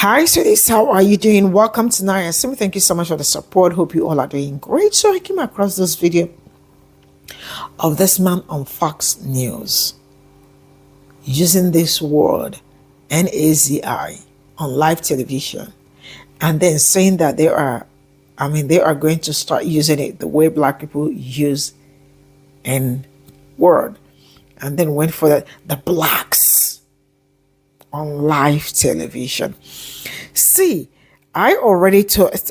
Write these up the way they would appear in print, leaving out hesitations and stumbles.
Hi, sweeties. How are you doing? Welcome to Sim. Thank you so much for the support. Hope you all are doing great. So I came across this video of this man on Fox News using this word NAZI on live television, and then saying that they are going to start using it the way black people use N word, and then went for the blacks on live television. See, I already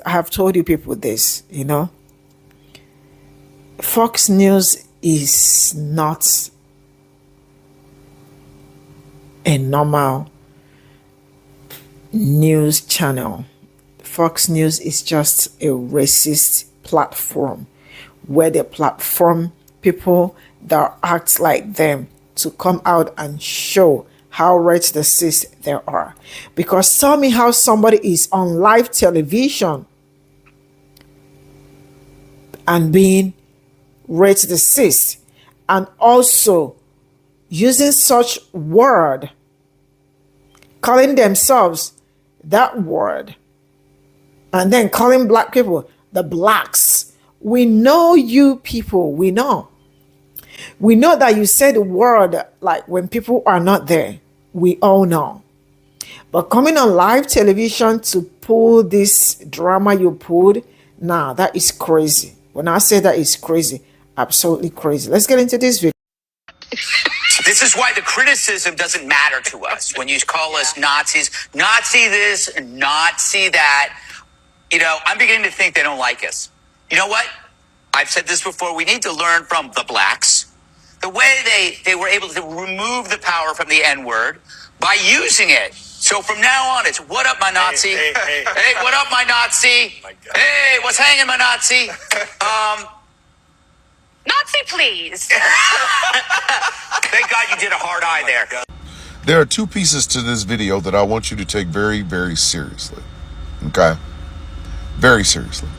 have told you people this, Fox News is not a normal news channel. Fox News is just a racist platform where they platform people that act like them to come out and show how racist they are. Because tell me how somebody is on live television and being racist and also using such word, calling themselves that word, and then calling black people the blacks. We know you people, we know that you said the word like when people are not there. We all know. But coming on live television to pull this drama you pulled, nah, that is crazy. When I say that is crazy, absolutely crazy. Let's get into this video. This is why the criticism doesn't matter to us when you call us Nazis, Nazi this, Nazi that. I'm beginning to think they don't like us. You know what? I've said this before. We need to learn from the blacks. The way they were able to remove the power from the N-word by using it. So from now on, it's what up, my Nazi? Hey, what up, my Nazi? Hey, what's hanging, my Nazi? Nazi, please. Thank God you did a hard eye there. There are two pieces to this video that I want you to take very, very seriously. Okay? Very seriously.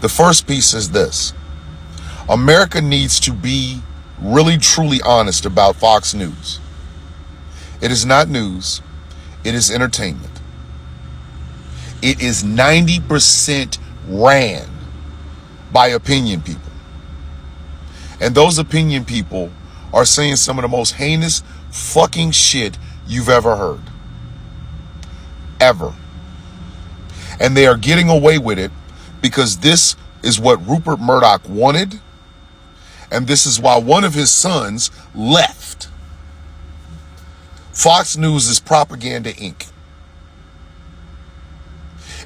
The first piece is this. America needs to be really, truly honest about Fox News. It is not news. It is entertainment. It is 90% ran by opinion people. And those opinion people are saying some of the most heinous fucking shit you've ever heard. Ever. And they are getting away with it because this is what Rupert Murdoch wanted. And this is why one of his sons left. Fox News is Propaganda Inc.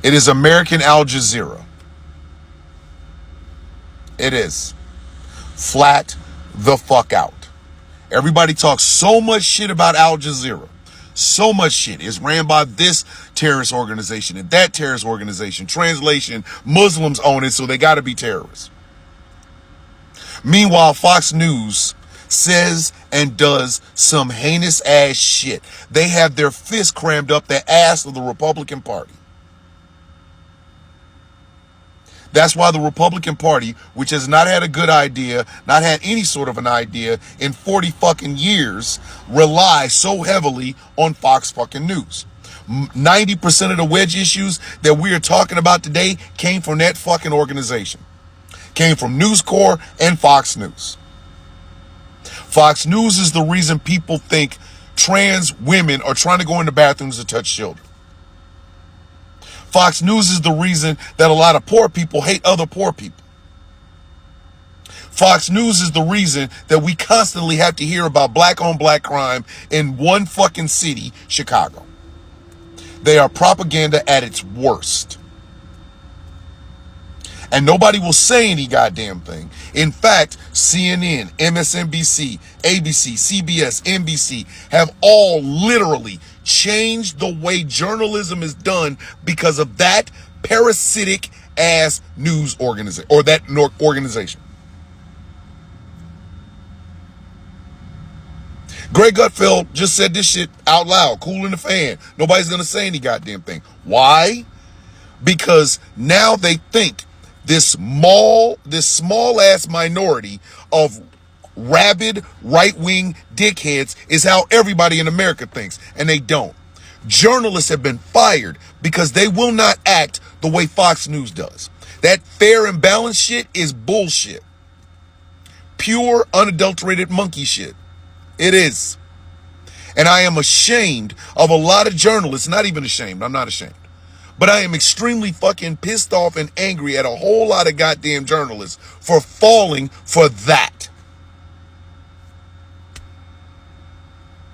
It is American Al Jazeera. It is. Flat the fuck out. Everybody talks so much shit about Al Jazeera. So much shit is ran by this terrorist organization and that terrorist organization. Translation, Muslims own it, so they got to be terrorists. Meanwhile, Fox News says and does some heinous ass shit. They have their fist crammed up the ass of the Republican Party. That's why the Republican Party, which has not had a good idea, not had any sort of an idea in 40 fucking years, relies so heavily on Fox fucking News. 90% of the wedge issues that we are talking about today came from that fucking organization. Came from News Corps and Fox News. Fox News is the reason people think trans women are trying to go into bathrooms to touch children. Fox News is the reason that a lot of poor people hate other poor people. Fox News is the reason that we constantly have to hear about black on black crime in one fucking city, Chicago. They are propaganda at its worst. And nobody will say any goddamn thing. In fact, CNN, MSNBC, ABC, CBS, NBC have all literally changed the way journalism is done because of that parasitic ass news organization or that organization. Greg Gutfeld just said this shit out loud, cool in the fan. Nobody's going to say any goddamn thing. Why? Because now they think this small ass minority of rabid right-wing dickheads is how everybody in America thinks, and they don't. Journalists have been fired because they will not act the way Fox News does. That fair and balanced shit is bullshit. Pure, unadulterated monkey shit. It is. And I am ashamed of a lot of journalists. Not even ashamed. I'm not ashamed. But I am extremely fucking pissed off and angry at a whole lot of goddamn journalists for falling for that.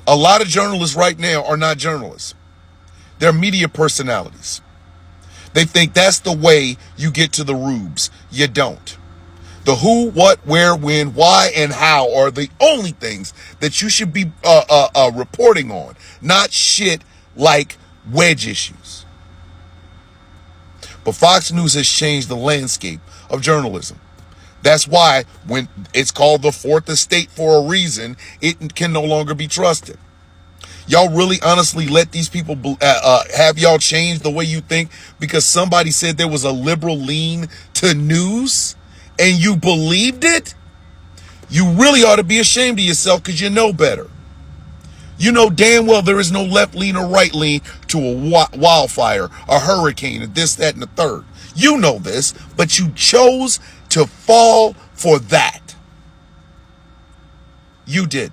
A lot of journalists right now are not journalists. They're media personalities. They think that's the way you get to the rubes. You don't. The who, what, where, when, why, and how are the only things that you should be reporting on, not shit like wedge issues. But Fox News has changed the landscape of journalism. That's why when it's called the fourth estate for a reason, it can no longer be trusted. Y'all really honestly let these people have y'all change the way you think because somebody said there was a liberal lean to news and you believed it? You really ought to be ashamed of yourself because you know better. You know damn well there is no left lean or right lean to a wildfire, a hurricane, and this, that, and the third. You know this, but you chose to fall for that. You did.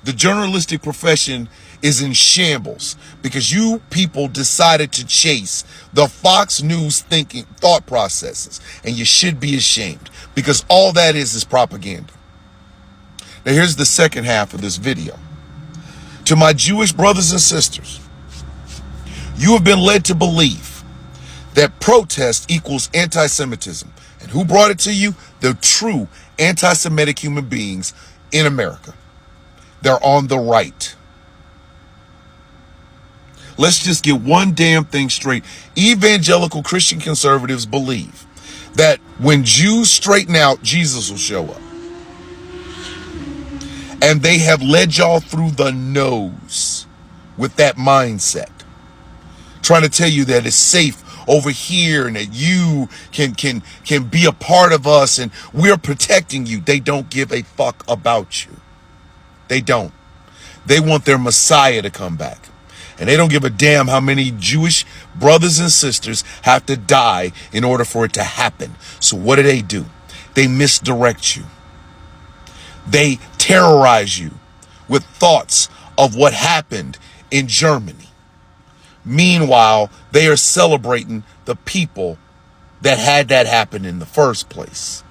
The journalistic profession is in shambles because you people decided to chase the Fox News thought processes, and you should be ashamed because all that is propaganda. Now here's the second half of this video. To my Jewish brothers and sisters, you have been led to believe that protest equals anti-Semitism. And who brought it to you? The true anti-Semitic human beings in America. They're on the right. Let's just get one damn thing straight. Evangelical Christian conservatives believe that when Jews straighten out, Jesus will show up. And they have led y'all through the nose with that mindset. Trying to tell you that it's safe over here and that you can be a part of us and we're protecting you. They don't give a fuck about you. They don't. They want their Messiah to come back. And they don't give a damn how many Jewish brothers and sisters have to die in order for it to happen. So what do? They misdirect you. They terrorize you with thoughts of what happened in Germany. Meanwhile, they are celebrating the people that had that happen in the first place.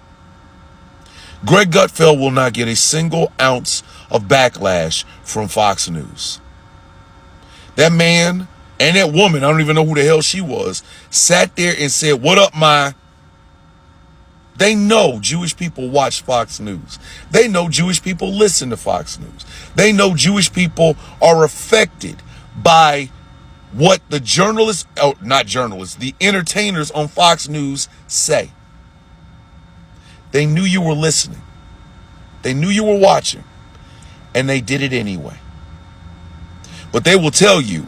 Greg Gutfeld will not get a single ounce of backlash from Fox News. That man and that woman, I don't even know who the hell she was, sat there and said, "What up, my?" They know Jewish people watch Fox News. They know Jewish people listen to Fox News. They know Jewish people are affected by what the journalists, not journalists, the entertainers on Fox News say. They knew you were listening. They knew you were watching. And they did it anyway. But they will tell you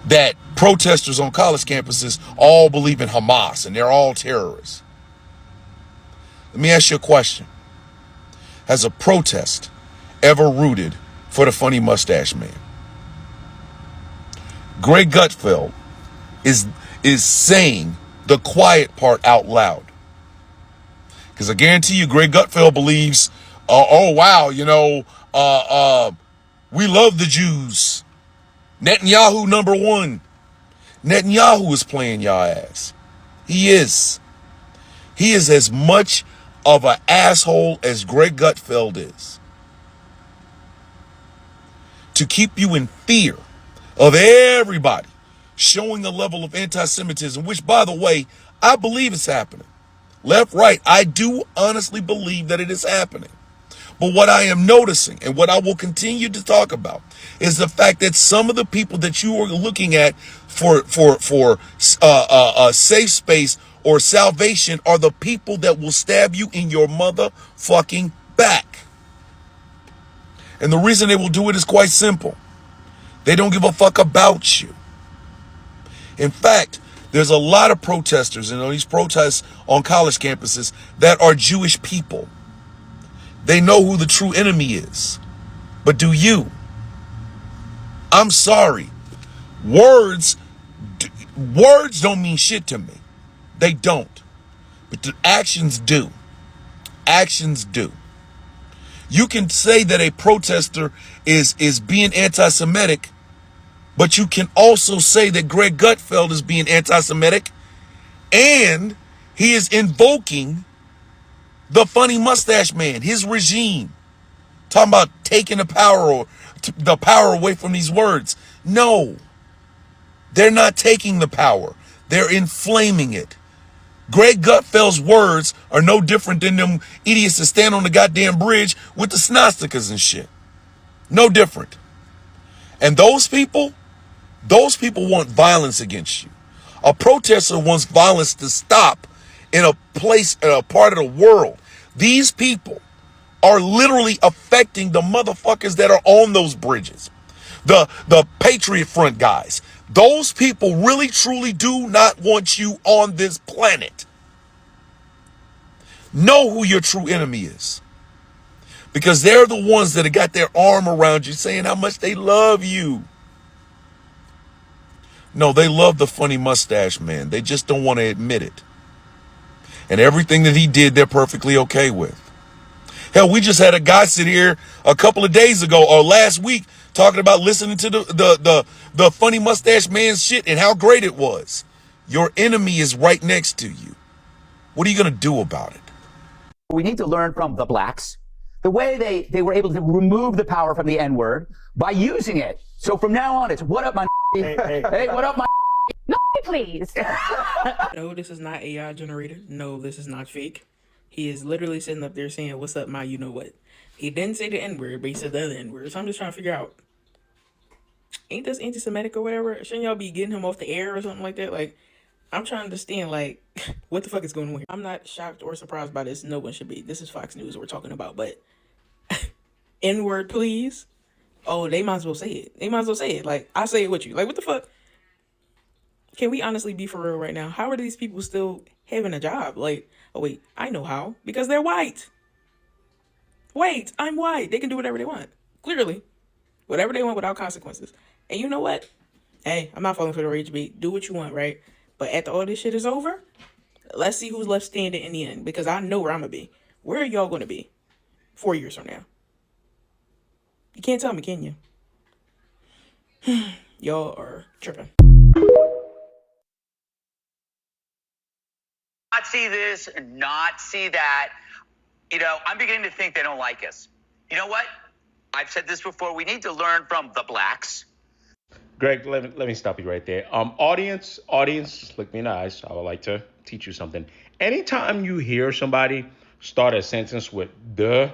that protesters on college campuses all believe in Hamas and they're all terrorists. Let me ask you a question. Has a protest ever rooted for the funny mustache man? Greg Gutfeld is saying the quiet part out loud. Because I guarantee you, Greg Gutfeld believes, oh wow, we love the Jews. Netanyahu #1. Netanyahu is playing y'all ass. He is. He is as much of an asshole as Greg Gutfeld is. To keep you in fear of everybody showing a level of anti-Semitism, which, by the way, I believe is happening. Left, right, I do honestly believe that it is happening. But what I am noticing and what I will continue to talk about is the fact that some of the people that you are looking at for a safe space or salvation are the people that will stab you in your motherfucking back. And the reason they will do it is quite simple. They don't give a fuck about you. In fact, there's a lot of protesters and these protests on college campuses that are Jewish people. They know who the true enemy is. But do you? I'm sorry. Words, words don't mean shit to me. They don't. But the actions do. Actions do. You can say that a protester is being anti-Semitic, but you can also say that Greg Gutfeld is being anti-Semitic, and he is invoking the funny mustache man, his regime, talking about taking the power away from these words. No, they're not taking the power. They're inflaming it. Greg Gutfeld's words are no different than them idiots that stand on the goddamn bridge with the swastikas and shit. No different. And those people want violence against you. A protester wants violence to stop in a place, in a part of the world. These people are literally affecting the motherfuckers that are on those bridges. The Patriot Front guys. Those people really truly do not want you on this planet. Know who your true enemy is. Because they're the ones that have got their arm around you saying how much they love you. No, they love the funny mustache man. They just don't want to admit it. And everything that he did, they're perfectly okay with. Hell, we just had a guy sit here a couple of days ago or last week talking about listening to the funny mustache man's shit and how great it was. Your enemy is right next to you. What are you going to do about it? We need to learn from the blacks the way they were able to remove the power from the N-word by using it. So from now on, it's what up, my hey, what up, my No, please. No, this is not AI generated. No, this is not fake. He is literally sitting up there saying, "What's up, my you know what?" He didn't say the N-word, but he said the other N-word. So I'm just trying to figure out, ain't this anti-Semitic or whatever? Shouldn't y'all be getting him off the air or something like that? Like, I'm trying to understand, like, what the fuck is going on here? I'm not shocked or surprised by this. No one should be. This is Fox News we're talking about, but N-word, please. Oh, they might as well say it. They might as well say it. Like, I say it with you. Like, what the fuck? Can we honestly be for real right now? How are these people still having a job? Like, oh wait, I know how. Because they're white. Wait, I'm white. They can do whatever they want. Clearly. Whatever they want without consequences. And you know what? Hey, I'm not falling for the rage bait. Do what you want, right? But after all this shit is over, let's see who's left standing in the end. Because I know where I'm going to be. Where are y'all going to be 4 years from now? You can't tell me, can you? Y'all are tripping. not see this and not see that? You know, I'm beginning to think they don't like us. You know what? I've said this before. We need to learn from the blacks. Greg, let me stop you right there. Audience, look me in the eyes. I would like to teach you something. Anytime you hear somebody start a sentence with the,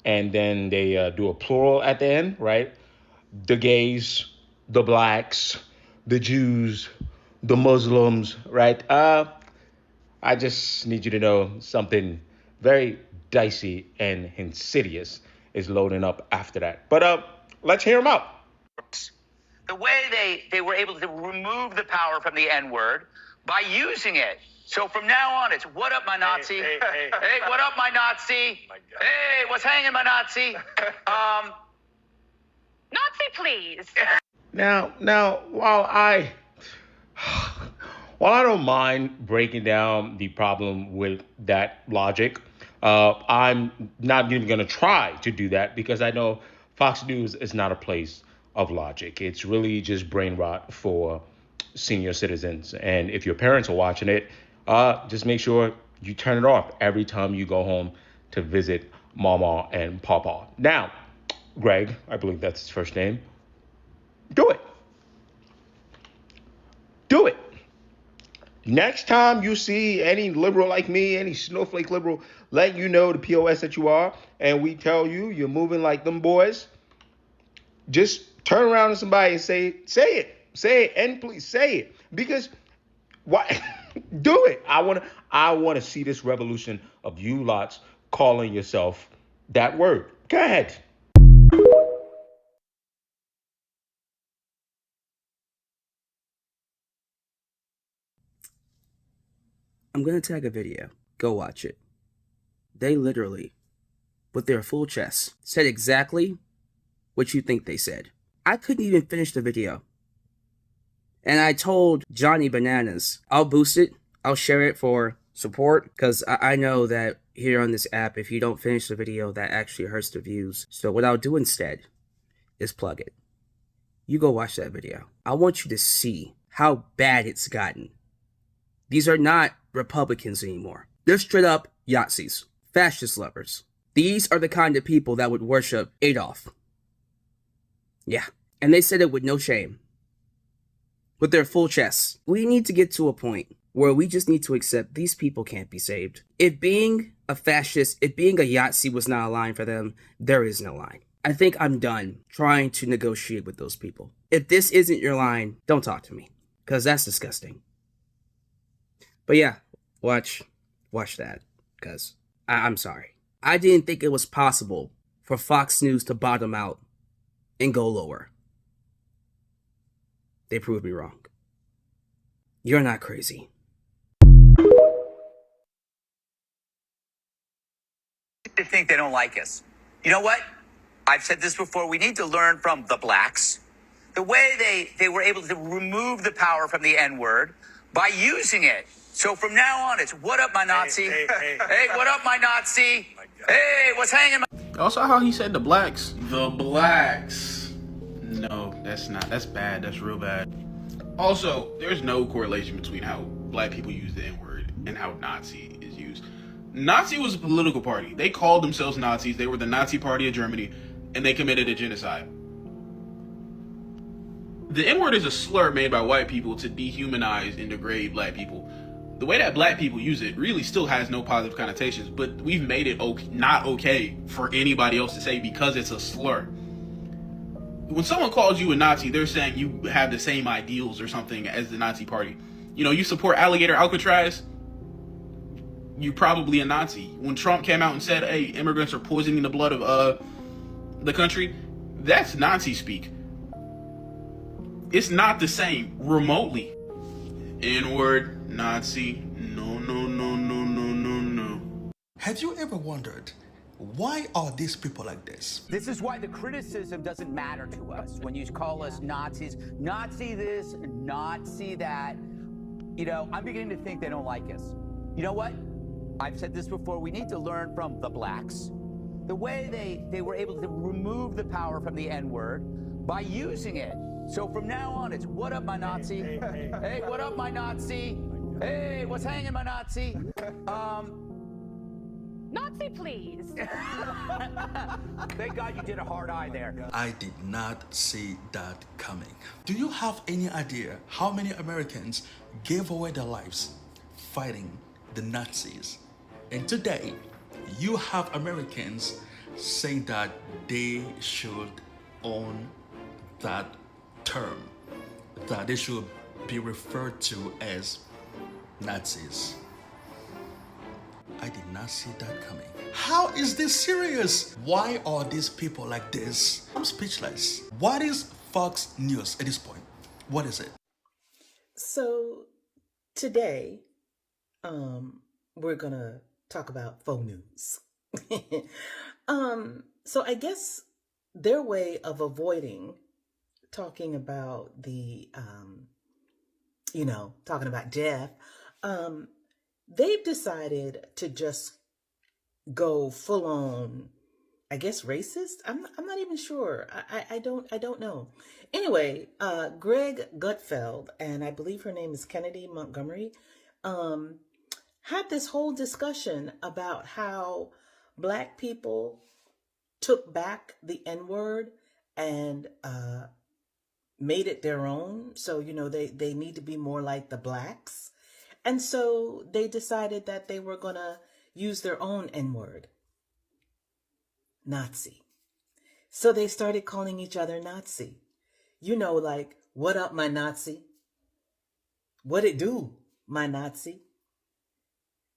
and then they do a plural at the end, right? The gays, the blacks, the Jews, the Muslims, right? I just need you to know something very dicey and insidious is loading up after that. But let's hear them out. The way they were able to remove the power from the N-word by using it. So from now on, it's what up, my Nazi? Hey, what up, my Nazi? Hey, what's hanging, my Nazi? Nazi, please. Now, while I don't mind breaking down the problem with that logic, I'm not even going to try to do that because I know Fox News is not a place of logic. It's really just brain rot for senior citizens. And if your parents are watching it, just make sure you turn it off every time you go home to visit Mama and Papa. Now, Greg, I believe that's his first name. Do it. Do it. Next time you see any liberal like me, any snowflake liberal, let you know the POS that you are, and we tell you you're moving like them boys, just turn around to somebody and say it, and please say it. Because why? Do it. I want to see this revolution of you lots calling yourself that word. Go ahead. I'm going to tag a video. Go watch it. They literally, with their full chest, said exactly what you think they said. I couldn't even finish the video. And I told Johnny Bananas, I'll boost it, I'll share it for support, because I know that here on this app, if you don't finish the video, that actually hurts the views. So what I'll do instead is plug it. You go watch that video. I want you to see how bad it's gotten. These are not Republicans anymore. They're straight up Yazis, fascist lovers. These are the kind of people that would worship Adolf. Yeah, and they said it with no shame. With their full chests. We need to get to a point where we just need to accept these people can't be saved. If being a fascist, if being a Yahtzee was not a line for them, there is no line. I think I'm done trying to negotiate with those people. If this isn't your line, don't talk to me, because that's disgusting. But yeah, watch that, because I'm sorry. I didn't think it was possible for Fox News to bottom out and go lower. They proved me wrong. You're not crazy. To think they don't like us. You know what? I've said this before. We need to learn from the blacks. The way they were able to remove the power from the N-word by using it. So from now on, it's what up, my Nazi? Hey, what up, my Nazi? Hey, what's hanging? Also, how he said the blacks. The blacks. No, that's not. That's bad. That's real bad. Also, there's no correlation between how black people use the N-word and how Nazi is used. Nazi was a political party. They called themselves Nazis. They were the Nazi party of Germany, and they committed a genocide. The N-word is a slur made by white people to dehumanize and degrade black people. The way that black people use it really still has no positive connotations, but we've made it not okay for anybody else to say because it's a slur. When someone calls you a Nazi, they're saying you have the same ideals or something as the Nazi party. You know, you support alligator Alcatraz, you're probably a Nazi. When Trump came out and said, hey, immigrants are poisoning the blood of the country, that's Nazi speak. It's not the same remotely. N-word, Nazi, no, no, no, no, no, no, no. Have you ever wondered, why are these people like this? This is why the criticism doesn't matter to us. When you call us Nazis, Nazi this, Nazi that, you know, I'm beginning to think they don't like us. You know what? I've said this before. We need to learn from the blacks. The way they were able to remove the power from the N-word by using it. So from now on, it's what up, my Nazi? Hey, what up, my Nazi? Hey, what's hanging, my Nazi? Nazi, please. Thank God you did a hard eye there. I did not see that coming. Do you have any idea how many Americans gave away their lives fighting the Nazis? And today, you have Americans saying that they should own that term, that they should be referred to as Nazis. I did not see that coming. How is this serious? Why are these people like this? I'm speechless. What is Fox News at this point? What is it? So today, we're gonna talk about faux news. So I guess their way of avoiding talking about the, talking about death, they've decided to just go full on, I guess, racist. I'm not even sure. I don't know. Anyway, Greg Gutfeld, and I believe her name is Kennedy Montgomery, had this whole discussion about how Black people took back the N-word and made it their own. So, they need to be more like the Blacks. And so they decided that they were going to use their own N-word, Nazi. So they started calling each other Nazi. Like, what up, my Nazi? What it do, my Nazi?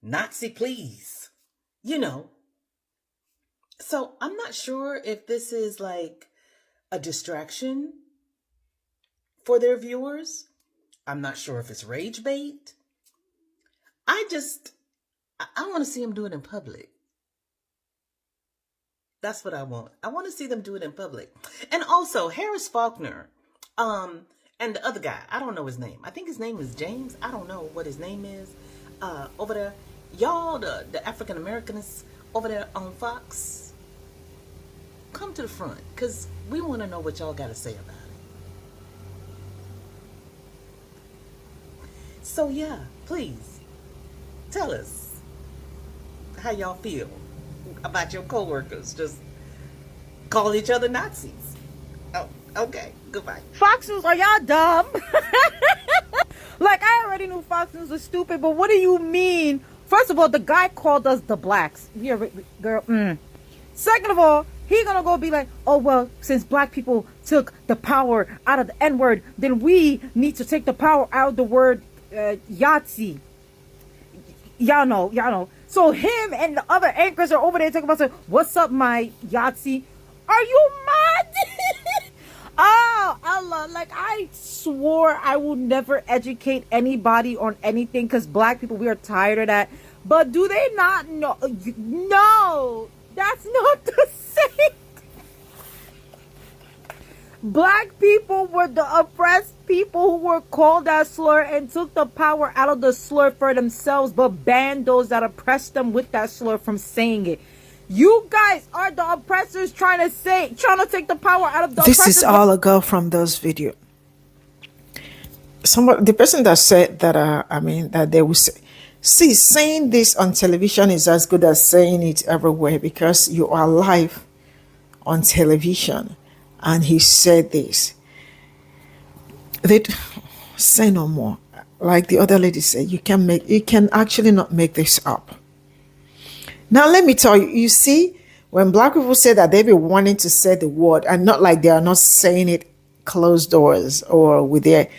Nazi, please. So I'm not sure if this is like a distraction for their viewers. I'm not sure if it's rage bait. I want to see them do it in public. That's what I want. I want to see them do it in public. And also Harris Faulkner, and the other guy, I don't know his name. I think his name is James. I don't know what his name is. Over there, y'all, the African Americans over there on Fox, come to the front, because we want to know what y'all got to say about it. So yeah, please tell us how y'all feel about your coworkers just calling each other Nazis. Oh, okay, goodbye. Fox News, are y'all dumb? Like, I already knew Fox News was stupid, but what do you mean? First of all, the guy called us the blacks. Yeah, girl. Second of all, he gonna go be like, oh, well, since black people took the power out of the N-word, then we need to take the power out of the word Yahtzee. Y'all know. So him and the other anchors are over there talking about, what's up, my Yahtzee? Are you mad? Oh, Allah, like, I swore I will never educate anybody on anything, because black people, we are tired of that. But do they not know? No, that's not the same. Black people were the oppressed people who were called that slur and took the power out of the slur for themselves, but banned those that oppressed them with that slur from saying it. You guys are the oppressors trying to take the power out of the oppressors. This is all a girl from those video. The person that said that, that they will say, see, saying this on television is as good as saying it everywhere, because you are live on television. And he said this. They say no more. Like the other lady said, you can actually not make this up. Now, let me tell you, you see, when black people say that they be wanting to say the word, and not like they are not saying it closed doors or with they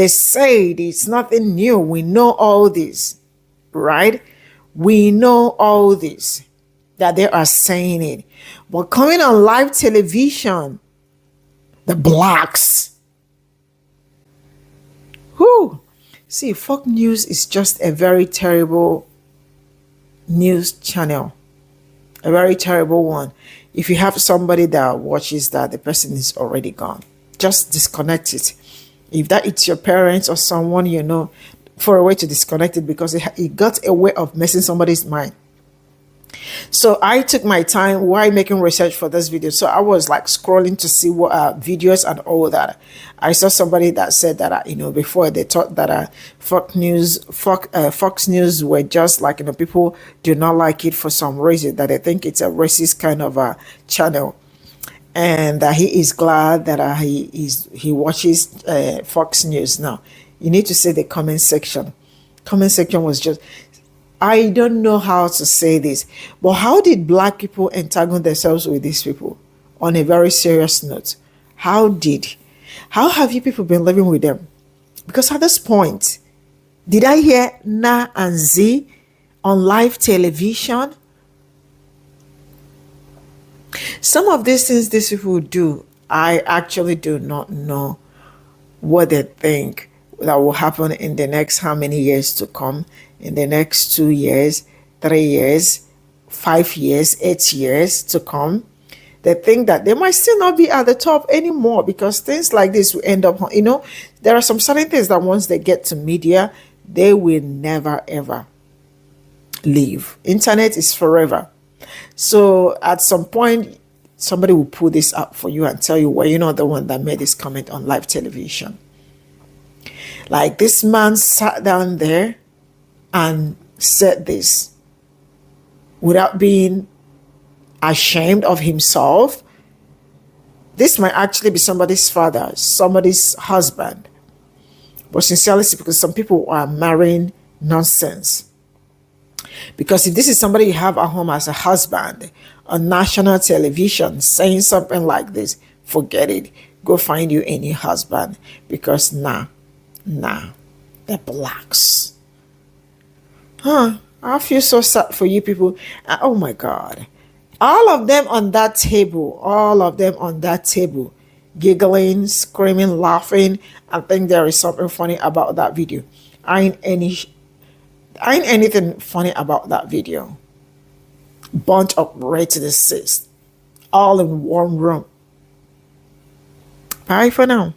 say it, it's nothing new. We know all this, right? We know all this, that they are saying it. But coming on live television, the blacks, who see, Fox News is just a very terrible news channel, a very terrible one. If you have somebody that watches that, the person is already gone. Just disconnect it. If that it's your parents or someone you know, for a way to disconnect it, because it got a way of messing somebody's mind. So I took my time while making research for this video. So I was like scrolling to see what videos and all that. I saw somebody that said that before they thought that Fox News were just like people do not like it for some reason, that they think it's a racist kind of a channel, and that he is glad that he watches Fox News. Now you need to see the comment section. Comment section was just, I don't know how to say this, but how did black people entangle themselves with these people? On a very serious note, how have you people been living with them? Because at this point, did I hear Na and Z on live television? Some of these things these people do, I actually do not know what they think that will happen in the next how many years to come, in the next 2 years, 3 years, 5 years, 8 years to come. They think that they might still not be at the top anymore, because things like this will end up, there are some certain things that once they get to media, they will never ever leave. Internet is forever. So at some point, somebody will pull this up for you and tell you, well, you're not the one that made this comment on live television. Like, this man sat down there and said this without being ashamed of himself. This might actually be somebody's father, somebody's husband. But sincerely, because some people are marrying nonsense. Because if this is somebody you have at home as a husband on national television saying something like this, forget it. Go find you any husband. Because nah, they're blacks. I feel so sad for you people. Oh my God. All of them on that table, giggling, screaming, laughing. I think there is something funny about that video. Ain't anything funny about that video. Bunch of racist. all in one room. Bye for now.